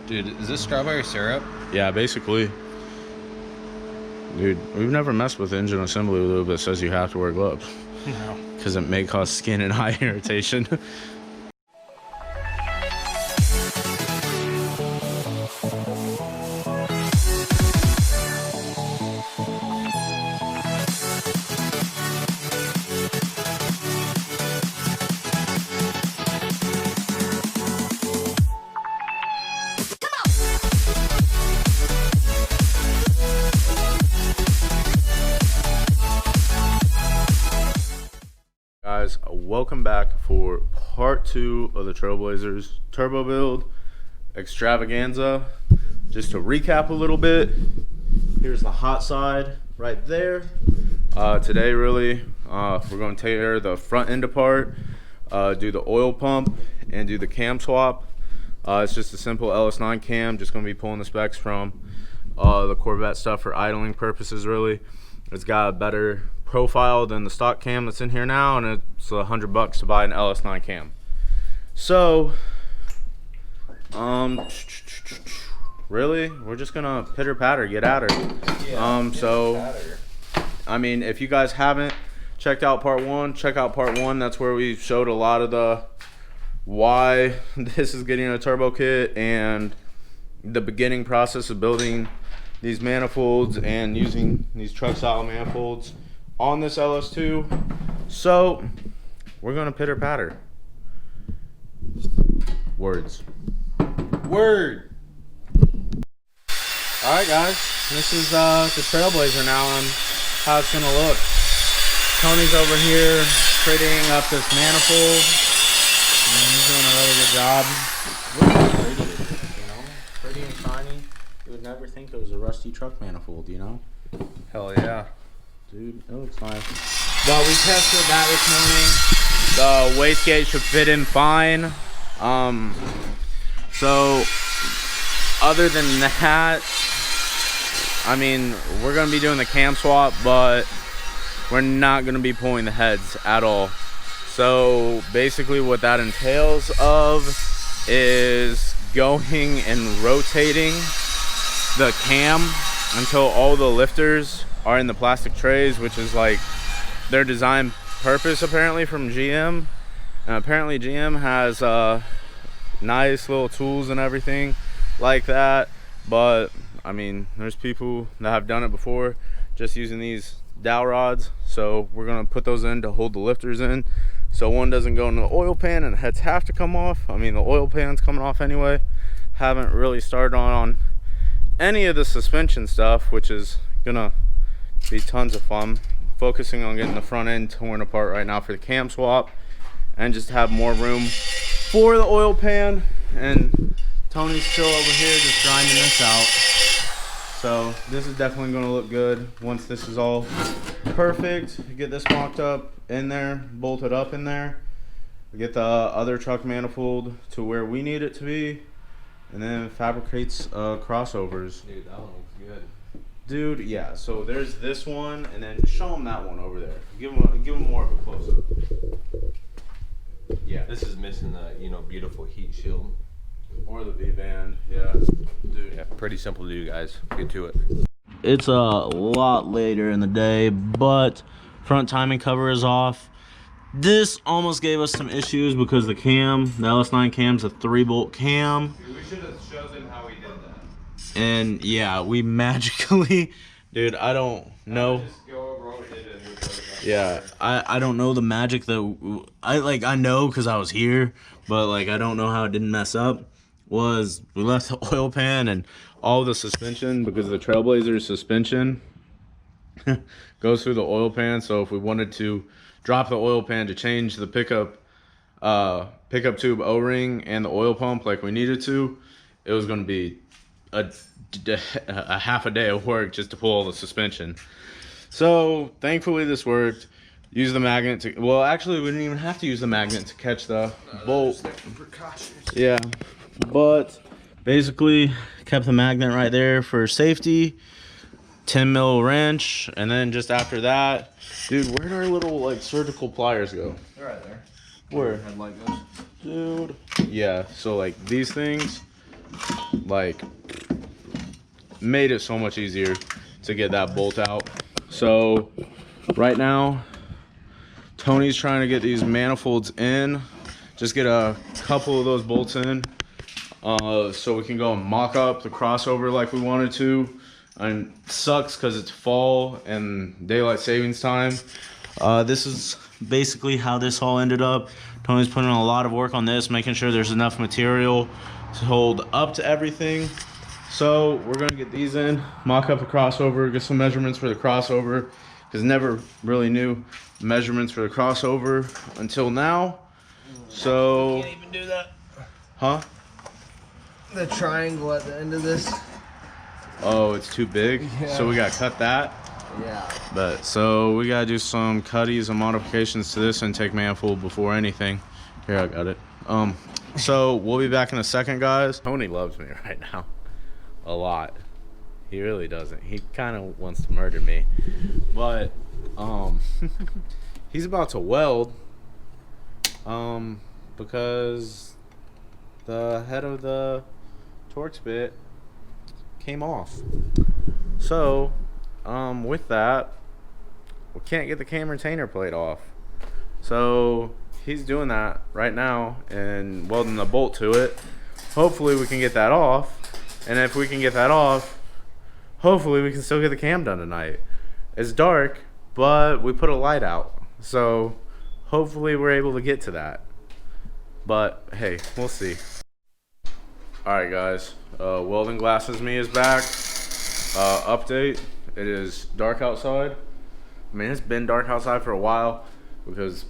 Dude, is this strawberry syrup? Yeah, basically. Dude, we've never messed with engine assembly lube that says you have to wear gloves. No. Because it may cause skin and eye irritation. Guys, welcome back for part 2 of the Trailblazers Turbo Build extravaganza. Just to recap a little bit, here's the hot side right there. Today really, we're going to tear the front end apart, do the oil pump, and do the cam swap. It's just a simple LS9 cam, just going to be pulling the specs from the Corvette stuff for idling purposes really. It's got a better profile than the stock cam that's in here now, and it's $100 to buy an LS9 cam. So really we're just gonna pitter patter, get at her. So I mean, if you guys haven't checked out part 1, check out part 1. That's where we showed a lot of the why this is getting a turbo kit and the beginning process of building these manifolds and using these truck style manifolds on this LS2. So we're gonna pitter patter. Words. Word. All right, guys. This is the Trailblazer now on how it's gonna look. Tony's over here prettying up this manifold. And he's doing a really good job. Look how pretty it is, you know? Pretty and shiny. You would never think it was a rusty truck manifold, you know? Hell yeah. Dude, it looks nice. But we tested that this morning. The wastegate should fit in fine. So other than that, I mean, we're gonna be doing the cam swap, but we're not gonna be pulling the heads at all. So basically what that entails of is going and rotating the cam until all the lifters are in the plastic trays, which is like their design purpose apparently from GM. And apparently GM has nice little tools and everything like that, but I mean, there's people that have done it before just using these dowel rods. So we're gonna put those in to hold the lifters in, so one doesn't go in the oil pan and the heads have to come off. I mean, the oil pan's coming off anyway. Haven't really started on any of the suspension stuff, which is gonna be tons of fun. Focusing on getting the front end torn apart right now for the cam swap, and just have more room for the oil pan. And Tony's still over here just grinding this out. So this is definitely going to look good once this is all perfect. Get this mocked up in there, bolted up in there. We get the other truck manifold to where we need it to be, and then fabricates crossovers. Dude, that one looks good. Dude, yeah. So there's this one, and then show them that one over there. Give them more of a close up. Yeah. This is missing the, beautiful heat shield. Or the V-band, yeah. Dude. Yeah, pretty simple to do, guys. Get to it. It's a lot later in the day, but front timing cover is off. This almost gave us some issues because the cam, the LS9 cam's a 3-bolt cam. Dude, we should have chosen how we did that. And yeah, we magically, dude, I don't know. Just go rotate it and Yeah, I don't know the magic that I know because I was here, but like I don't know how it didn't mess up. Was we left the oil pan and all the suspension, because the Trailblazer suspension goes through the oil pan. So if we wanted to drop the oil pan to change the pickup tube O-ring and the oil pump like we needed to, it was going to be a half a day of work just to pull all the suspension. So thankfully this worked. Use the magnet to, well actually we didn't even have to use the magnet to catch the bolt. Yeah, but basically kept the magnet right there for safety. 10 mil wrench, and then just after that, dude, where'd our little like surgical pliers go? They're right there. Where? Headlight goes. Dude. Yeah, so like these things, like made it so much easier to get that bolt out. So right now Tony's trying to get these manifolds in, just get a couple of those bolts in, so we can go and mock up the crossover like we wanted to. And it sucks because it's fall and daylight savings time. This is basically how this all ended up. Tony's putting in a lot of work on this, making sure there's enough material to hold up to everything. So we're gonna get these in, mock up the crossover, get some measurements for the crossover, because never really knew measurements for the crossover until now. So Can't even do that. Huh? The triangle at the end of this. Oh, it's too big. Yeah. So we gotta cut that. Yeah. But so we gotta do some cutties and modifications to this intake manifold before anything. Here, I got it. So we'll be back in a second, guys. Tony loves me right now a lot. He really doesn't. He kind of wants to murder me, but he's about to weld because the head of the Torx bit came off. So with that, we can't get the cam retainer plate off. So he's doing that right now and welding the bolt to it. Hopefully we can get that off, and if we can get that off, hopefully we can still get the cam done tonight. It's dark, but we put a light out, so hopefully we're able to get to that. But hey, we'll see. Alright guys, welding glasses me is back. Update, it is dark outside. I mean, it's been dark outside for a while because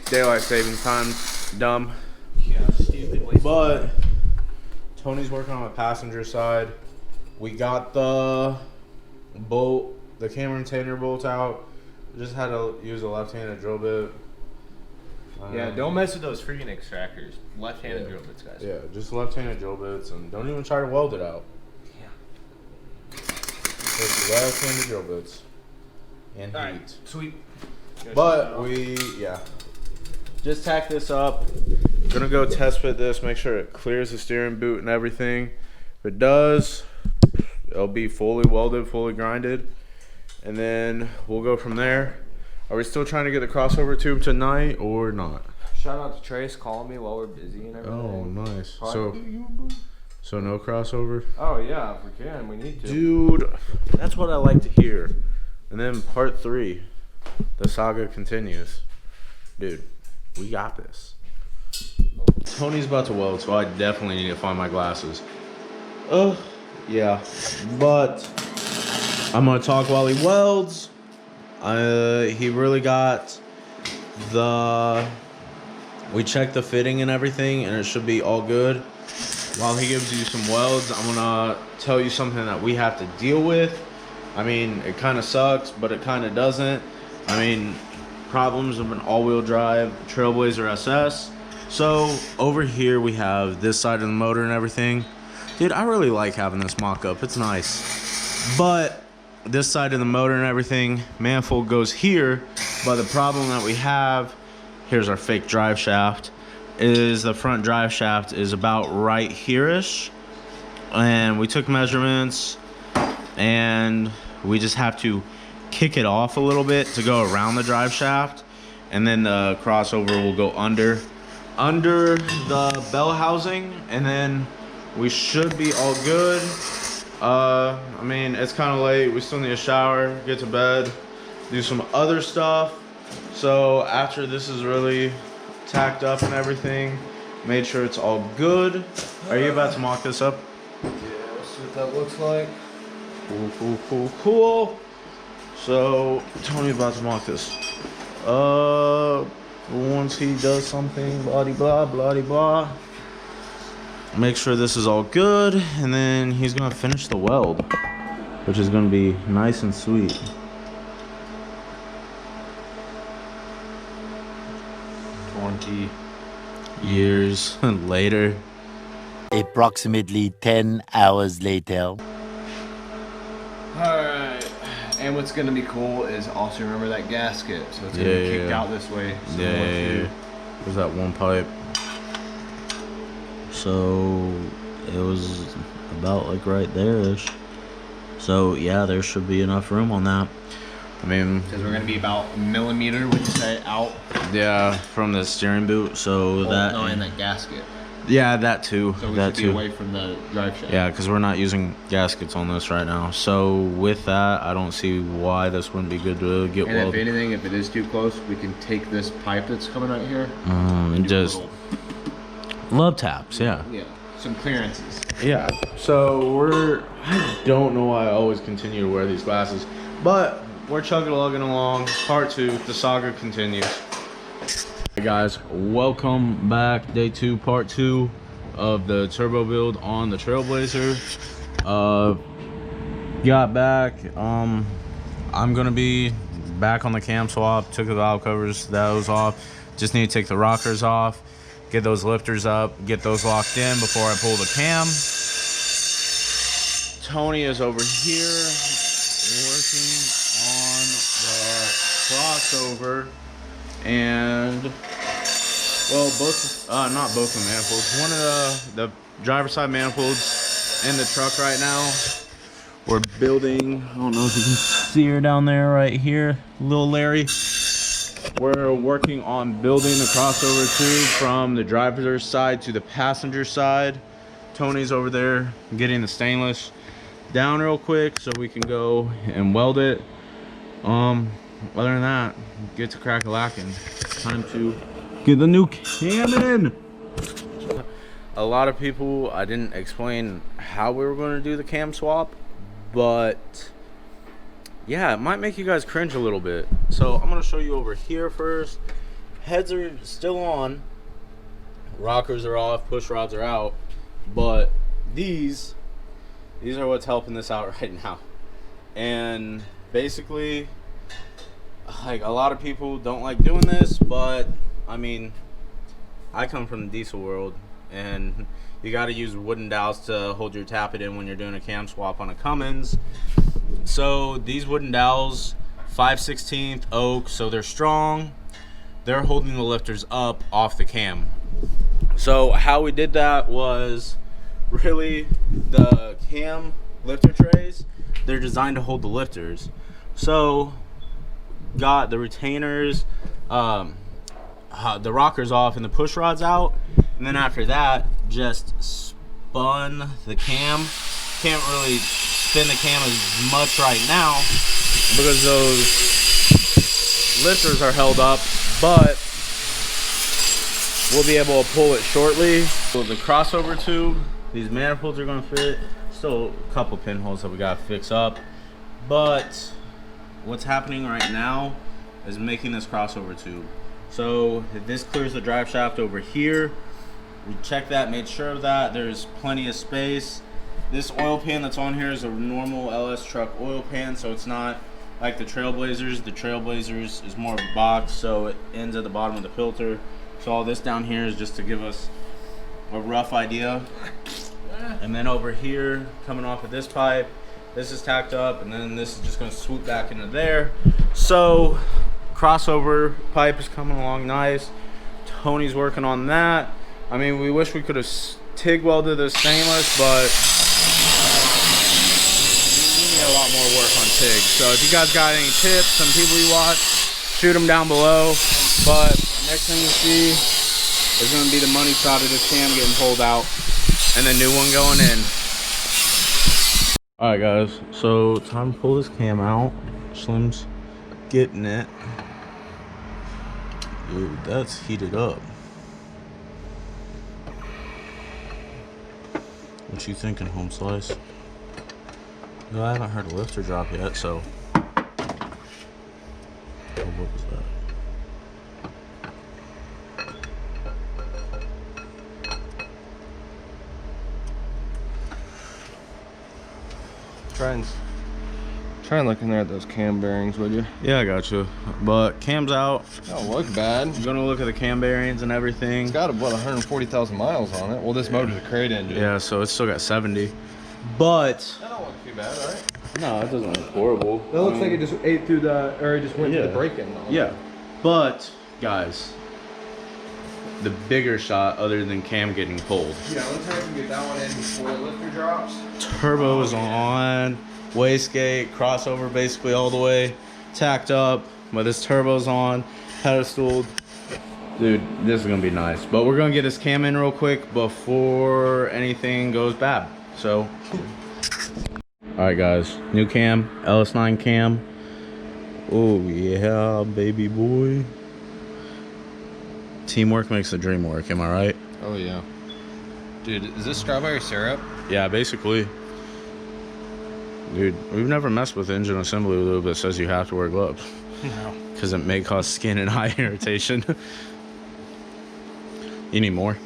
daylight savings time, dumb. Yeah, stupid. But Tony's working on the passenger side. We got the bolt, the cam retainer bolt out. Just had to use a left-handed drill bit. Yeah, don't mess with those freaking extractors. Left-handed drill bits, guys. Yeah, just left-handed drill bits, and don't even try to weld it out. Yeah. Just left-handed drill bits and All heat. right, sweet. But yeah, just tack this up. Gonna go test fit this, make sure it clears the steering boot and everything. If it does, it'll be fully welded, fully grinded, and then we'll go from there. Are we still trying to get the crossover tube tonight or not? Shout out to Trace calling me while we're busy and everything. Oh, nice. Probably. So no crossover? Oh yeah, if we can, we need to. Dude, that's what I like to hear. And then part 3, the saga continues. Dude, we got this. Tony's about to weld, so I definitely need to find my glasses. Yeah, but I'm gonna talk while he welds. He really got we checked the fitting and everything, and it should be all good. While he gives you some welds, I'm gonna tell you something that we have to deal with. I mean, it kind of sucks, but it kind of doesn't. I mean, problems of an all-wheel drive Trailblazer SS. So over here we have this side of the motor and everything. Dude, I really like having this mock-up. It's nice. But this side of the motor and everything, manifold goes here. But the problem that we have, here's our fake drive shaft, is the front drive shaft is about right here-ish. And we took measurements, and we just have to kick it off a little bit to go around the drive shaft, and then the crossover will go under the bell housing, and then we should be all good. I mean, it's kind of late. We still need a shower, get to bed, do some other stuff. So after this is really tacked up and everything, made sure it's all good. Are you about to mock this up? Yeah, let's see what that looks like. Cool. So Tony's about to mock this. Once he does something, blah blah blah blah. Make sure this is all good, and then he's gonna finish the weld, which is gonna be nice and sweet. Years later. Approximately 10 hours later. Alright, and what's gonna be cool is also remember that gasket, so it's gonna be kicked out this way. So Yeah. There's that one pipe. So it was about like right there-ish. So yeah, there should be enough room on that. I mean, because we're gonna be about a millimeter, would you say, out? Yeah, from the steering boot. So that no, and that gasket. Yeah, that too. So we that should be away from the drive shaft. Yeah, because we're not using gaskets on this right now. So with that, I don't see why this wouldn't be good to get welded. And if anything, if it is too close, we can take this pipe that's coming right here and just love taps. Yeah. Yeah. Some clearances. Yeah. So I don't know why I always continue to wear these glasses, but we're chugging along. Part 2, the saga continues. Hey guys, welcome back. Day 2, part 2 of the turbo build on the Trailblazer. Got back. I'm gonna be back on the cam swap. Took the valve covers, those off. Just need to take the rockers off, get those lifters up, get those locked in before I pull the cam. Tony is over here working on the crossover, and well, not both the manifolds. One of the driver's side manifolds in the truck right now. We're building, I don't know if you can see her down there right here, little Larry. We're working on building the crossover tube from the driver's side to the passenger side. Tony's over there getting the stainless down real quick so we can go and weld it. Other than that, get to crack-a-lacking. Time to get the new cam in. A lot of people, I didn't explain how we were going to do the cam swap, but yeah, it might make you guys cringe a little bit. So I'm going to show you over here first. Heads are still on, rockers are off, push rods are out, but these are what's helping this out right now. And basically, like, a lot of people don't like doing this, but I mean, I come from the diesel world, and you got to use wooden dowels to hold your tappet in when you're doing a cam swap on a Cummins. So these wooden dowels, 5/16 oak, so they're strong. They're holding the lifters up off the cam. So how we did that was, really, the cam lifter trays, they're designed to hold the lifters. So got the retainers, the rockers off and the push rods out, and then after that just spun the cam. Can't really spin the cam as much right now because those lifters are held up, but we'll be able to pull it shortly. So the crossover tube, these manifolds are going to fit. Still a couple pinholes that we got to fix up, but what's happening right now is making this crossover tube. So this clears the drive shaft over here. We checked that, made sure of that. There's plenty of space. This oil pan that's on here is a normal LS truck oil pan, so it's not like the Trailblazers. The Trailblazers is more of a box, so it ends at the bottom of the filter. So all this down here is just to give us a rough idea. And then over here, coming off of this pipe, this is tacked up, and then this is just going to swoop back into there. So crossover pipe is coming along nice. Tony's working on that. I mean, we wish we could have TIG welded the stainless, but we need a lot more work on TIG. So if you guys got any tips, some people you watch, shoot them down below. But next thing you see is going to be the money shot of this cam getting pulled out and the new one going in. Alright guys, so time to pull this cam out. Slim's getting it. Dude, that's heated up. What you thinking, home slice? No, I haven't heard a lifter drop yet, so. Oh, what was that? Try and look in there at those cam bearings, would you? Yeah, I got you. But cam's out. Don't look bad. I'm gonna look at the cam bearings and everything. It's got what, 140,000 miles on it. Well, this motor's a crate engine. Yeah, so it's still got 70. But That don't look too bad, right? no, it doesn't look horrible. That looks like it just ate through the, or it just went to the brake-in. Yeah, but guys, the bigger shot other than cam getting pulled. Yeah, let's try to get that one in before the lifter drops. Turbo is on, wastegate, crossover basically all the way, tacked up, but this turbo's on, pedestaled. Dude, this is gonna be nice. But we're gonna get this cam in real quick before anything goes bad. So, all right guys, new cam, LS9 cam. Oh yeah, baby boy. Teamwork makes the dream work, am I right? Oh yeah. Dude, is this strawberry syrup? Yeah, basically. Dude, we've never messed with engine assembly lube that says you have to wear gloves. No. Because it may cause skin and eye irritation. You need more?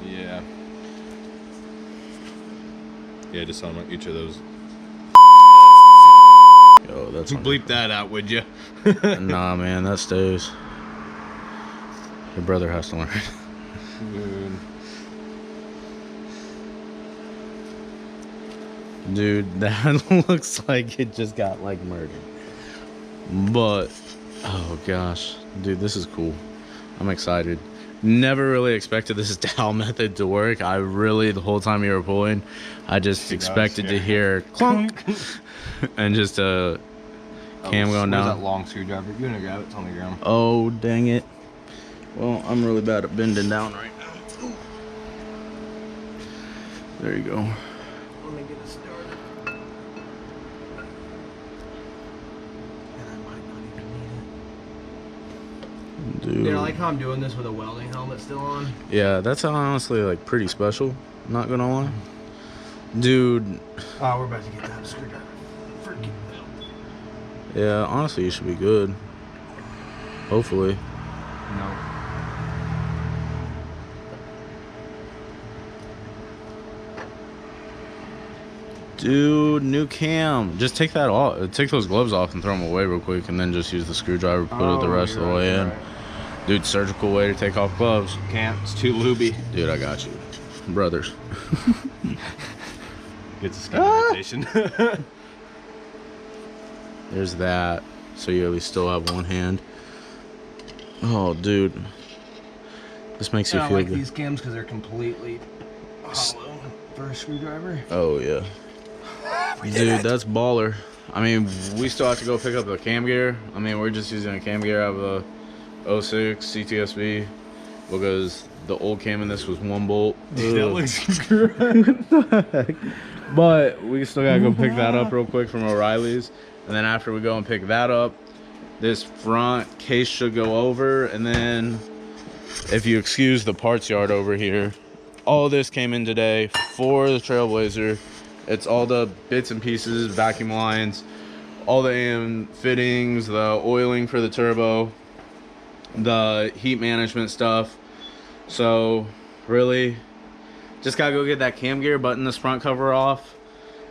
Yeah. Yeah, just on each of those. Yo, that's Bleep that out, would you? Nah, man, that stays. Your brother has to learn. Dude, that looks like it just got like murdered. But, oh gosh, dude, this is cool. I'm excited. Never really expected this dowel method to work. I really, the whole time you were pulling, I just expected to hear clunk and just a cam going down. Where's that long screwdriver? You're gonna grab it, it's on the ground. Oh, dang it. Well, I'm really bad at bending down right now. Ooh. There you go. Let me get it started. And I might not even need it. Dude. Dude, I like how I'm doing this with a welding helmet still on. Yeah, that's honestly like pretty special. Not gonna lie. Dude. Oh, we're about to get that screwdriver. Freaking hell. Yeah, honestly, you should be good. Hopefully. No. Dude, new cam. Just take that off. Take those gloves off and throw them away real quick, and then just use the screwdriver. Put it the rest of the way in. Dude, surgical way to take off gloves. Can't. It's too looby. Dude, I got you, brothers. Gets a skin irritation. There's that. So you at least still have one hand. Oh, dude, this makes you I feel like good. these cams because they're completely hollow for a screwdriver. Oh yeah. Dude, that's baller. I mean, we still have to go pick up the cam gear. I mean, we're just using a cam gear out of the 06 CTSV because the old cam in this was one bolt. Dude, that looks great. But we still gotta go pick that up real quick from O'Reilly's. And then after we go and pick that up, this front case should go over. And then if you excuse the parts yard over here, all this came in today for the Trailblazer. It's all the bits and pieces, vacuum lines, all the AM fittings, the oiling for the turbo, the heat management stuff. So really just gotta go get that cam gear, button this front cover off,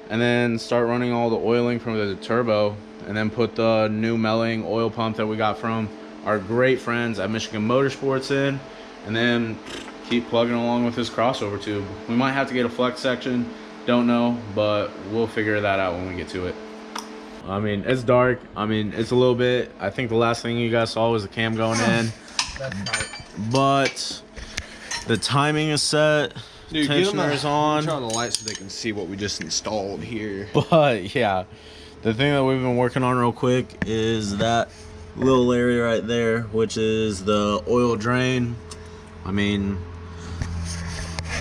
and then start running all the oiling from the turbo, and then put the new Melling oil pump that we got from our great friends at Michigan Motorsports in, and then keep plugging along with this crossover tube. We might have to get a flex section, don't know, but we'll figure that out when we get to it. I mean, it's dark. I mean, it's a little bit, I think the last thing you guys saw was the cam going in. That's tight. But the timing is set. Dude, Tensioner is on. Turn on the light so they can see what we just installed here. But yeah, the thing that we've been working on real quick is that little area right there, which is the oil drain. I mean,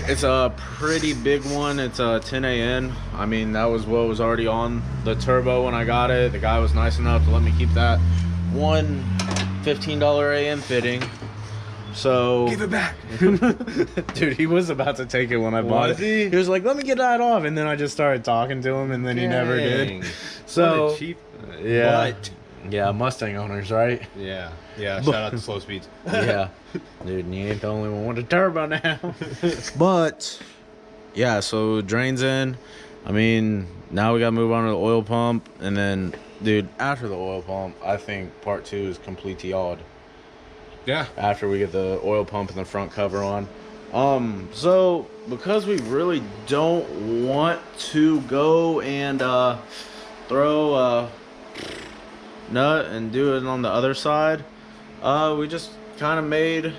it's a pretty big one. It's a 10 AN. I mean, that was what was already on the turbo when I got it. The guy was nice enough to let me keep that one $15 AN fitting. So Give it back. dude, he was about to take it when I bought it. He was like, let me get that off, and then I just started talking to him, and then he never did. So What a cheap yeah, butt. yeah, Mustang owners, right? Yeah, yeah. Shout out to Slow Speeds. Yeah, dude, and you ain't the only one with a turbo now. But yeah, so drains in. I mean, now we gotta move on to the oil pump, and then, dude, after the oil pump, I think part 2 is complete odd. Yeah. After we get the oil pump and the front cover on. So because we really don't want to go and throw a nut and do it on the other side, we just kind of made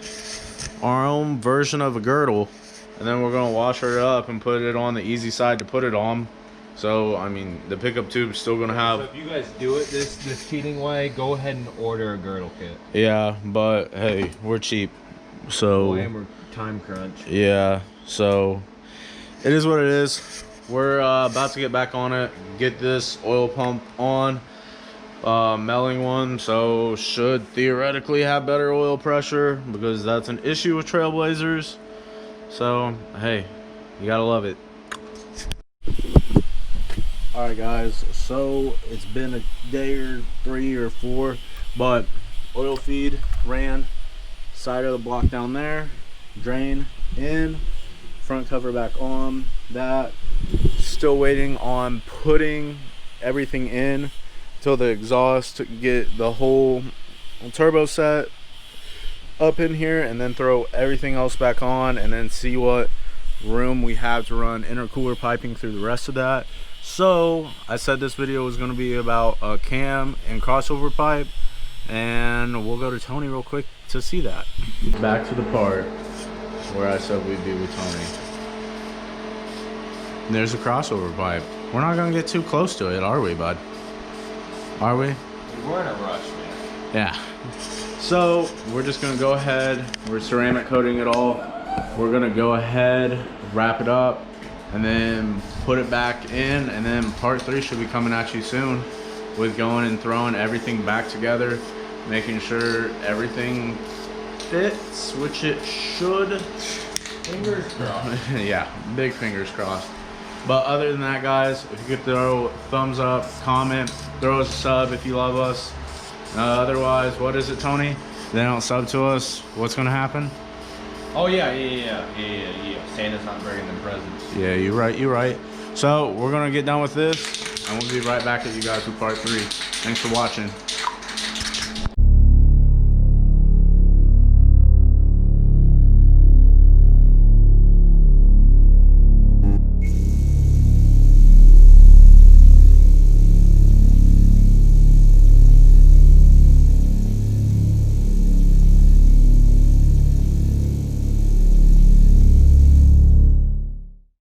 our own version of a girdle, and then we're gonna wash her up and put it on the easy side to put it on. So I mean, the pickup tube's still gonna have. So if you guys do it this cheating way, go ahead and order a girdle kit. Yeah, but hey, we're cheap, so And we're time crunch. yeah. So it is what it is. We're about to get back on it, get this oil pump on, melting one, so should theoretically have better oil pressure because that's an issue with Trailblazers. So hey, you gotta love it. All right guys, so it's been a day or 3 or 4, but oil feed ran, side of the block down there, drain in, front cover back on. That still waiting on putting everything in till the exhaust to get the whole turbo set up in here, and then throw everything else back on, and then see what room we have to run intercooler piping through the rest of that. So I said this video was going to be about a cam and crossover pipe, and we'll go to Tony real quick to see that. Back to the part where I said we'd be with Tony. There's a crossover pipe. We're not gonna get too close to it, are we, bud? Are we? We're in a rush, man. Yeah. So we're just gonna go ahead. We're ceramic coating it all. We're gonna go ahead, wrap it up, and then put it back in. And then part 3 should be coming at you soon, with going and throwing everything back together, making sure everything fits, which it should. Fingers crossed. Yeah, big fingers crossed. But other than that, guys, if you could throw a thumbs up, comment, throw us a sub if you love us. Otherwise, what is it, Tony? They don't sub to us, what's gonna happen? Oh yeah. Santa's not bringing them presents. Yeah, you're right. So we're gonna get done with this, and we'll be right back at you guys with part 3. Thanks for watching.